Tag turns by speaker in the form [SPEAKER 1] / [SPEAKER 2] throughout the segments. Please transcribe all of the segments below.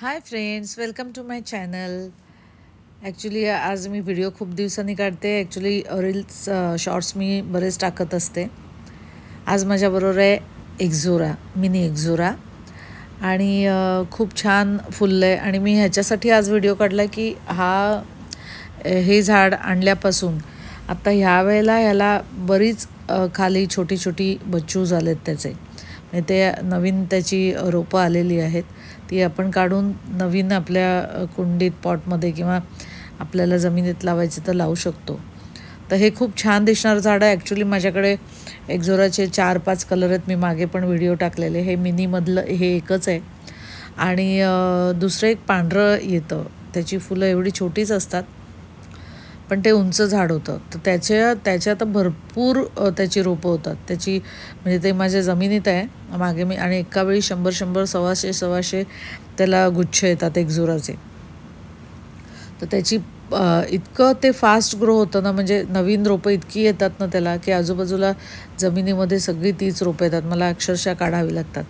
[SPEAKER 1] High friends, welcome to my channel. Actually आज मी video खूप दिवसांनी काढते. ॲक्च्युली रील्स शॉर्ट्स मी बरेच टाकत असते. आज माझ्याबरोबर आहे एक्झोरा, मिनी एक्झोरा, आणि खूप छान फुललं आहे. आणि मी ह्याच्यासाठी आज व्हिडिओ काढला की हे झाड आणल्यापासून आता ह्या वेळेला ह्याला बरीच खाली छोटी छोटी बच्चू झालेत त्याचे. म्हणजे ते नवीन त्याची रोपं आलेली आहेत, ती आपण काढून नवीन आपल्या कुंडीत पॉटमध्ये किंवा आपल्याला जमिनीत लावायचं तर लावू शकतो. तर हे खूप छान दिसणारं झाड आहे. ॲक्च्युली माझ्याकडे एक्झोराचे 4-5 कलर आहेत. मी मागे पण व्हिडिओ टाकलेले. हे मिनीमधलं हे एकच आहे. आणि दुसरं एक पांढरं येतं, त्याची फुलं एवढी छोटीच असतात, पण ते उंच झाड होतं. तर त्याच्यात भरपूर त्याची रोपं होतात त्याची. म्हणजे ते माझ्या जमिनीत आहे मागे मी, आणि एका वेळी 100 100 त्याला गुच्छ येतात एक्झोराचे. तर त्याची इतकं ते फास्ट ग्रो होतं ना, म्हणजे नवीन रोपं इतकी येतात ना त्याला, की आजूबाजूला जमिनीमध्ये सगळी तीच रोपं येतात. मला अक्षरशः काढावी लागतात.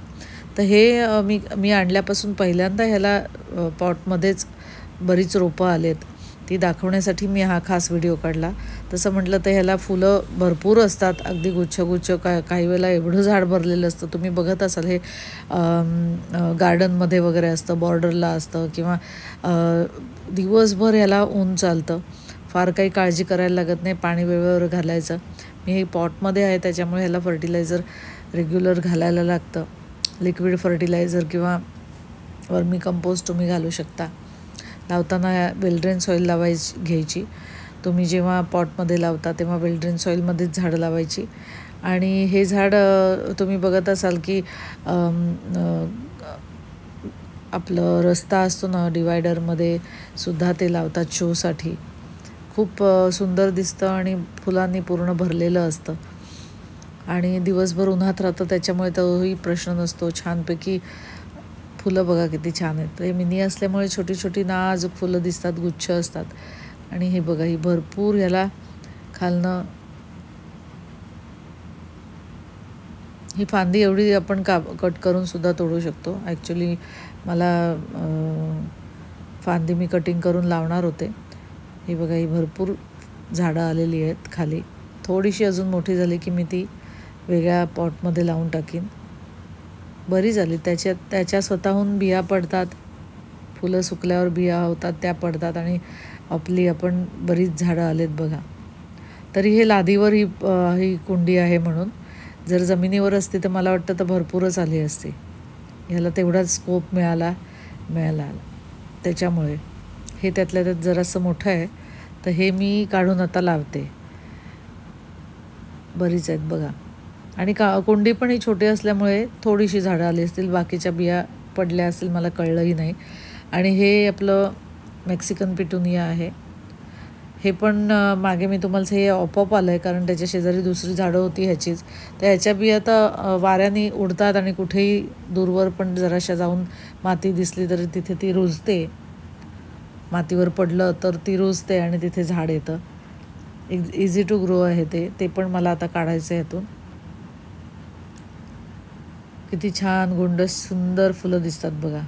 [SPEAKER 1] तर हे मी आणल्यापासून पहिल्यांदा ह्याला पॉटमध्येच बरीच रोपं आलेत, ती दाखवण्यासाठी मी हा खास व्हिडिओ काढला. तसं म्हटलं तर ह्याला फुलं भरपूर असतात, अगदी गुच्छ काही वेळेला एवढं झाड भरलेलं असतं. तुम्ही बघत असाल हे गार्डनमध्ये वगैरे असतं, बॉर्डरला असतं, किंवा दिवसभर ह्याला ऊन चालतं. फार काही काळजी करायला लागत नाही, पाणी वेळेवर घालायचं. मी हे पॉटमध्ये आहे त्याच्यामुळे ह्याला फर्टिलायझर रेग्युलर घालायला लागतं. लिक्विड फर्टिलायझर किंवा वर्मी कंपोस्ट तुम्ही घालू शकता. लावताना वेलड्रेन सॉईल घ्यायची. तुम्ही जेव्हा पॉटमध्ये लावता तेव्हा वेलड्रेन सॉईलमध्येच झाडं लावायची. आणि हे झाड तुम्ही बघत असाल की आपलं रस्ता असतो ना, डिवायडरमध्ये सुद्धा ते लावतात शोसाठी. खूप सुंदर दिसतं आणि फुलांनी पूर्ण भरलेलं असतं. आणि दिवसभर उन्हात राहतं, त्याच्यामुळे तोही प्रश्न नसतो. छानपैकी फुलं बघा किती छान आहेत. हे मिनी असल्यामुळे छोटी छोटी नाजूक फुलं दिसतात, गुच्छ असतात. आणि हे बघा, ही भरपूर ह्याला खालनं ही फांदी एवढी आपण कट करून सुद्धा तोडू शकतो. ॲक्च्युली मला फांदी मी कटिंग करून लावणार होते. ही बघा, ही भरपूर झाडं आलेली आहेत खाली. थोडीशी अजून मोठी झाली की मी ती वेगळ्या पॉटमध्ये लावून टाकीन. बरी झाली. त्याच्या स्वतःहून बिया पडतात, फुलं सुकल्यावर बिया होतात, त्या पडतात, आणि आपण बरीच झाडं आलेत बघा. तरी हे लादीवर ही कुंडी आहे म्हणून. जर जमिनीवर असते तर मला वाटतं तर भरपूरच आली असते. ह्याला तेवढाच स्कोप मिळाला त्याच्यामुळे. हे त्यातल्या त्यात जरासं मोठं आहे, तर हे मी काढून आता लावते. बरीच आहेत बघा. आणि कुंडी पण ही छोटी असल्यामुळे थोडीशी झाडं आली असतील, बाकीच्या बिया पडल्या असतील, मला कळलंही नाही. आणि हे आपलं मेक्सिकन पिटुनिया आहे. हे पण मागे मी तुम्हाला हे ऑपअप आलं आहे, कारण त्याच्या शेजारी दुसरी झाडं होती ह्याचीच. तर ह्याच्या बिया आता वाऱ्याने उडतात, आणि कुठेही दूरवर पण जराशा जाऊन माती दिसली तरी तिथे ती रुजते. मातीवर पडलं तर ती रुजते आणि तिथे झाड येतं. इझी टू ग्रो आहे ते पण मला आता काढायचं आहे ह्यातून. किती छान गुंड सुंदर फुलं दिसतात बघा.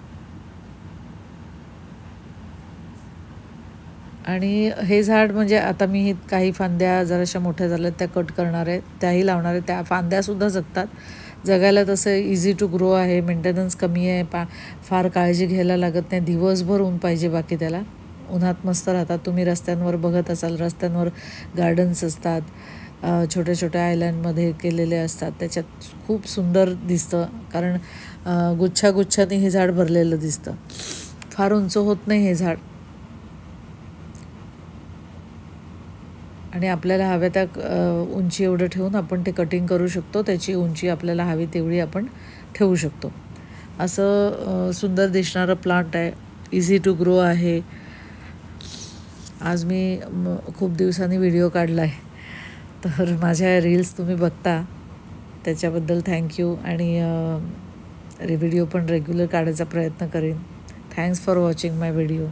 [SPEAKER 1] आणि हे झाड म्हणजे आता मी काही फांद्या जराशा मोठ्या झाल्यात त्या कट करणार आहे, त्याही लावणार आहे. त्या फांद्यासुद्धा जगतात. जगायला तसं इझी टू ग्रो आहे, मेंटेनन्स कमी आहे, फार काळजी घ्यायला लागत नाही. दिवसभर ऊन पाहिजे बाकी त्याला. उन्हात मस्त राहतात. तुम्ही रस्त्यांवर बघत असाल, रस्त्यांवर गार्डन्स असतात, छोट्या छोट्या आयलँडमध्ये केलेले असतात. त्याच्यात खूप सुंदर दिसतं, कारण गुच्छाने हे झाड भरलेलं दिसतं. फार उंच होत नाही हे झाड, आणि आपल्याला हव्या त्या उंची एवढं ठेवून आपण ते कटिंग करू शकतो. त्याची उंची आपल्याला हवी तेवढी आपण ठेवू शकतो. असं सुंदर दिसणारं प्लांट आहे. इझी टू ग्रो आहे. आज मी खूप दिवसांनी व्हिडिओ काढला आहे, तर माझ्या रील्स तुम्ही बघता त्याच्याबद्दल थँक्यू. आणि व्हिडिओ पण रेग्युलर काढायचा प्रयत्न करेन. Thanks for watching my video.